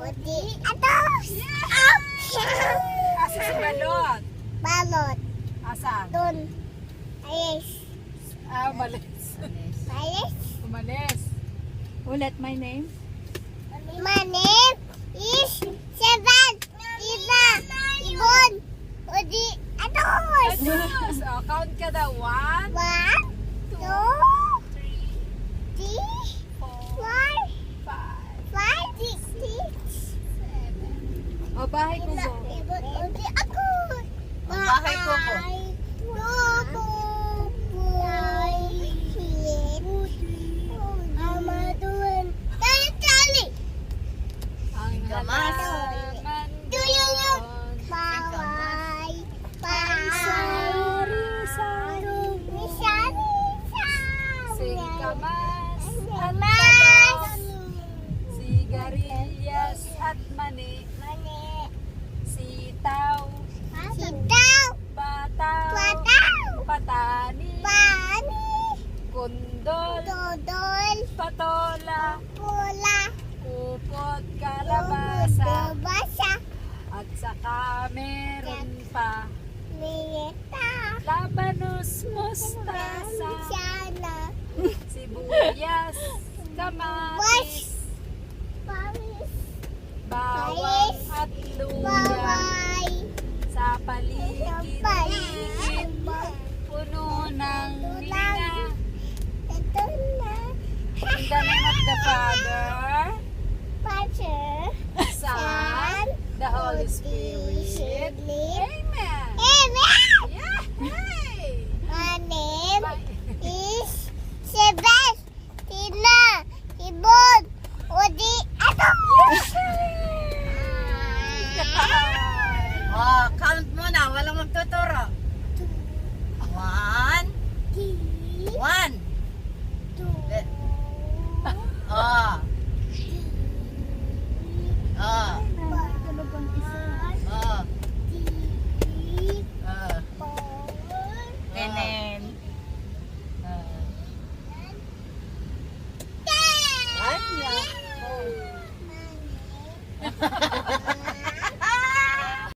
Udi. Atos. Asa si Balot? Balot. Asa? Dun. Alis. Umalis. Alis. Umalis. Ulit my name? My name is Seven. Ina. Ibon. Udi. Atos. Ados. Count ka daw. 1, 1, 2, 3, 3, 4, 4, 5, 5, 6, 7. O, bahay ko go. Ibon. Udi. Ako. Bahay ko go. Ang Gamas. halaman Tuyong. doon. Baway. Sari-sari. Singkamas at tabas. Sigarilyas at mani. Sitaw. Bataw. Patani. Kundol. Patola. Kupot. Kalabasa. At saka meron pa labanos, mustasa, sibuyas, kamatis, bawang at luya. Sa paligid-ligid, puno ng linga. In the name of the Father, Son, the Holy Spirit. Amen. Yeah. Hey. My name is Sebas, Tina, Ibon, Udi, Atos. Oh, count mo na. Walang magtuturo. 1, 1,